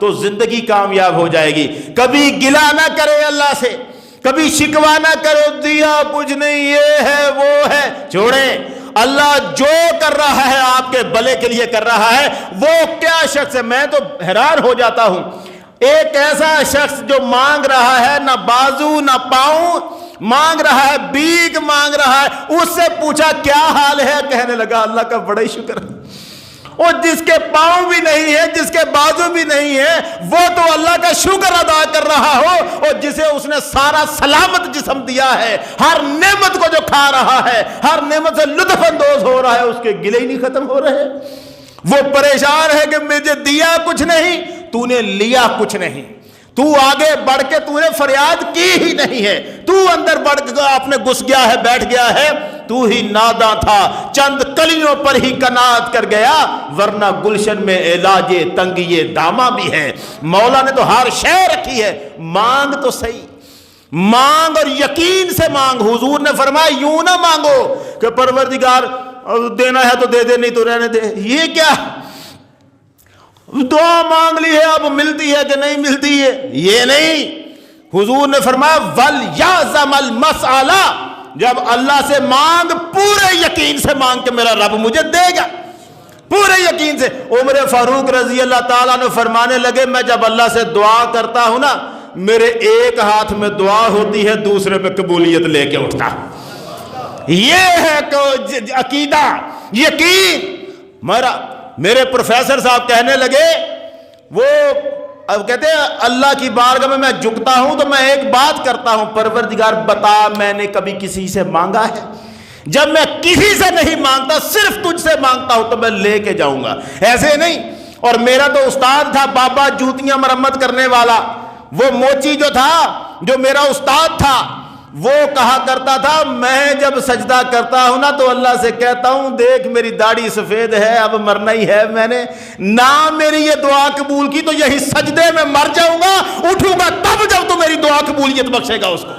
تو زندگی کامیاب ہو جائے گی۔ کبھی گلہ نہ کرے اللہ سے، کبھی شکوہ نہ کرو دیا کچھ نہیں، یہ ہے وہ ہے، چھوڑیں، اللہ جو کر رہا ہے آپ کے بھلے کے لیے کر رہا ہے۔ وہ کیا شخص ہے، میں تو حیران ہو جاتا ہوں، ایک ایسا شخص جو مانگ رہا ہے نہ بازو نہ پاؤں، مانگ رہا ہے، بھیک مانگ رہا ہے، اس سے پوچھا کیا حال ہے، کہنے لگا اللہ کا بڑا ہی شکر ہے۔ اور جس کے پاؤں بھی نہیں ہے، جس کے بازو بھی نہیں ہے، وہ تو اللہ کا شکر ادا کر رہا ہو، اور جسے اس نے سارا سلامت جسم دیا ہے، ہر نعمت کو جو کھا رہا ہے، ہر نعمت سے لطف اندوز ہو رہا ہے، اس کے گلے ہی نہیں ختم ہو رہے۔ وہ پریشان ہے کہ مجھے دیا کچھ نہیں، تو نے لیا کچھ نہیں، تو آگے بڑھ کے تو نے فریاد کی ہی نہیں ہے، تو اندر بڑھ کے اپنے گھس گیا ہے، بیٹھ گیا ہے، تو ہی ناداں تھا، چند کلیوں پر ہی قناعت کر گیا، ورنہ گلشن میں علاج تنگی دامہ بھی ہے۔ مولا نے تو ہر شے رکھی ہے، مانگ تو صحیح، مانگ اور یقین سے مانگ۔ حضور نے فرمایا یوں نہ مانگو کہ پروردگار دینا ہے تو دے دے، نہیں تو رہنے دے، یہ کیا دعا مانگ لی ہے اب ملتی ہے کہ نہیں ملتی ہے، یہ نہیں۔ حضور نے فرمایا وَلْيَعْزَمَ الْمَسْأَلَةَ، جب اللہ سے مانگ پورے یقین سے مانگ کہ میرا رب مجھے دے گا، پورے یقین سے۔ عمر فاروق رضی اللہ تعالیٰ نے فرمانے لگے میں جب اللہ سے دعا کرتا ہوں نا، میرے ایک ہاتھ میں دعا ہوتی ہے، دوسرے پہ قبولیت لے کے اٹھتا ہوں۔ یہ ہے عقیدہ، یقین۔ میرے پروفیسر صاحب کہنے لگے، وہ اب کہتے ہیں اللہ کی بارگاہ میں جھکتا ہوں تو میں ایک بات کرتا ہوں، پروردگار بتا میں نے کبھی کسی سے مانگا ہے؟ جب میں کسی سے نہیں مانگتا، صرف تجھ سے مانگتا ہوں تو میں لے کے جاؤں گا، ایسے نہیں۔ اور میرا تو استاد تھا بابا جوتیاں مرمت کرنے والا، وہ موچی جو تھا، جو میرا استاد تھا، وہ کہا کرتا تھا میں جب سجدہ کرتا ہوں نا تو اللہ سے کہتا ہوں دیکھ میری داڑھی سفید ہے، اب مرنا ہی ہے، میں نے نہ میری یہ دعا قبول کی تو یہی سجدے میں مر جاؤں گا، اٹھوں گا تب جب تو میری دعا قبولیت بخشے گا اس کو۔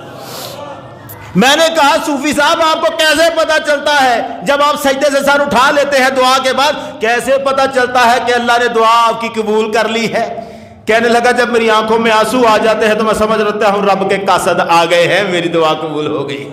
میں نے کہا صوفی صاحب آپ کو کیسے پتا چلتا ہے جب آپ سجدے سے سر اٹھا لیتے ہیں دعا کے بعد، کیسے پتا چلتا ہے کہ اللہ نے دعا آپ کی قبول کر لی ہے؟ کہنے لگا جب میری آنکھوں میں آنسو آ جاتے ہیں تو میں سمجھ رہتا ہوں رب کے قاصد آ گئے ہیں، میری دعا قبول ہو گئی۔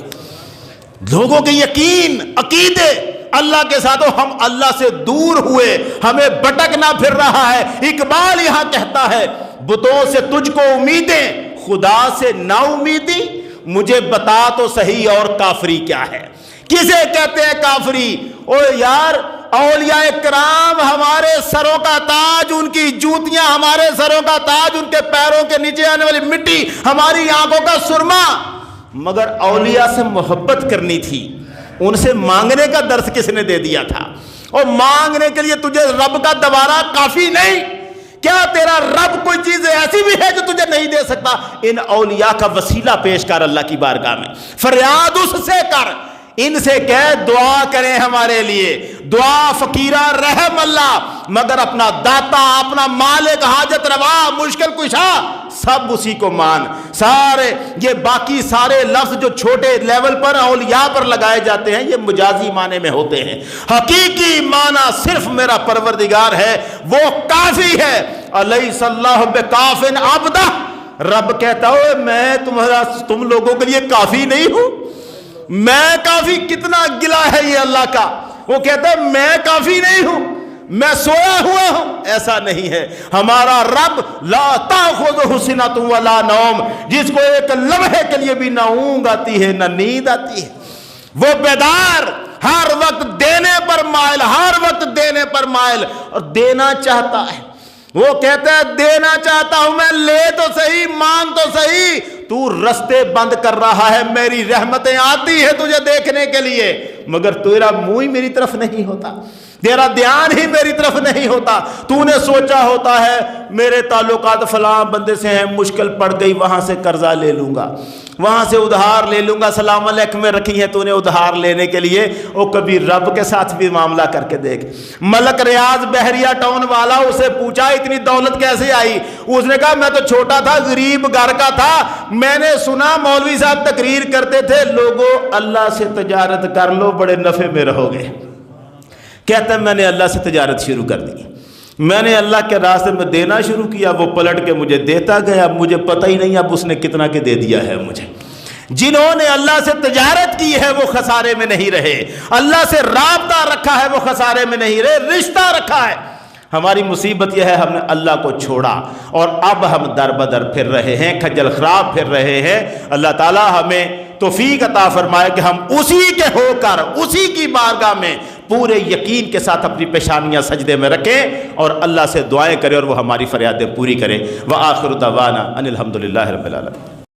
لوگوں کے یقین، عقیدے، اللہ کے ساتھ ہو، ہم اللہ سے دور ہوئے، ہمیں بھٹکنا پھر رہا ہے۔ اقبال یہاں کہتا ہے بتوں سے تجھ کو امیدیں، خدا سے نا امیدی، مجھے بتا تو صحیح اور کافری کیا ہے؟ کسے کہتے ہیں کافری؟ او یار، اولیاء کرام ہمارے سروں کا تاج، ان کی جوتیاں ہمارے سروں کا تاج، ان کے پیروں کے نیچے آنے والی مٹی ہماری آنکھوں کا سرما، مگر اولیاء سے محبت کرنی تھی، ان سے مانگنے کا درس کس نے دے دیا تھا؟ اور مانگنے کے لیے تجھے رب کا دوبارہ کافی نہیں؟ کیا تیرا رب کوئی چیز ایسی بھی ہے جو تجھے نہیں دے سکتا؟ ان اولیاء کا وسیلہ پیش کر اللہ کی بارگاہ میں، فریاد اس سے کر، ان سے کہہ دعا کریں ہمارے لیے، دعا فقیرہ رحم اللہ، مگر اپنا داتا، اپنا مالک، حاجت روا، مشکل کشا سب اسی کو مان۔ سارے یہ باقی سارے لفظ جو چھوٹے لیول پر اولیاء پر لگائے جاتے ہیں یہ مجازی معنی میں ہوتے ہیں، حقیقی معنی صرف میرا پروردگار ہے، وہ کافی ہے۔ الیس اللہ بکاف عبدہ، رب کہتا ہو میں تم لوگوں کے لیے کافی نہیں ہوں؟ میں کافی، کتنا گلا ہے یہ اللہ کا، وہ کہتا ہے میں کافی نہیں ہوں، میں سویا ہوا ہوں۔ ایسا نہیں ہے، ہمارا رب لا تاخذہ سنۃ ولا نوم، جس کو ایک لمحے کے لیے بھی نہ اونگ آتی ہے نہ نیند آتی ہے، وہ بیدار، ہر وقت دینے پر مائل، ہر وقت دینے پر مائل، اور دینا چاہتا ہے۔ وہ کہتا ہے دینا چاہتا ہوں میں، لے تو صحیح، مانگ تو صحیح، تو رستے بند کر رہا ہے، میری رحمتیں آتی ہے تجھے دیکھنے کے لیے، مگر تیرا منہ ہی میری طرف نہیں ہوتا، تیرا دھیان ہی میری طرف نہیں ہوتا۔ تو نے سوچا ہوتا ہے میرے تعلقات فلاں بندے سے ہیں، مشکل پڑ گئی، وہاں سے قرضہ لے لوں گا، وہاں سے ادھار لے لوں گا، سلام علیکم میں رکھی ہیں تو نے ادھار لینے کے لیے، وہ کبھی رب کے ساتھ بھی معاملہ کر کے دیکھ۔ ملک ریاض بحریہ ٹاؤن والا، اسے پوچھا اتنی دولت کیسے آئی؟ اس نے کہا میں تو چھوٹا تھا، غریب گھر کا تھا، میں نے سنا مولوی صاحب تقریر کرتے تھے لوگوں اللہ سے تجارت کر لو بڑے نفع میں رہو گے۔ کہتا ہے میں نے اللہ سے تجارت شروع کر دی، میں نے اللہ کے راستے میں دینا شروع کیا، وہ پلٹ کے مجھے دیتا گیا، مجھے پتہ ہی نہیں اب اس نے کتنا کے دے دیا ہے مجھے۔ جنہوں نے اللہ سے تجارت کی ہے وہ خسارے میں نہیں رہے، اللہ سے رابطہ رکھا ہے وہ خسارے میں نہیں رہے، رشتہ رکھا ہے۔ ہماری مصیبت یہ ہے ہم نے اللہ کو چھوڑا اور اب ہم در بدر پھر رہے ہیں، کھجل خراب پھر رہے ہیں۔ اللہ تعالی ہمیں توفیق عطا فرمائے کہ ہم اسی کے ہو کر اسی کی بارگاہ میں پورے یقین کے ساتھ اپنی پیشانیاں سجدے میں رکھیں اور اللہ سے دعائیں کریں اور وہ ہماری فریادیں پوری کریں۔ وآخر دعوانا ان الحمد للہ رب العالمین۔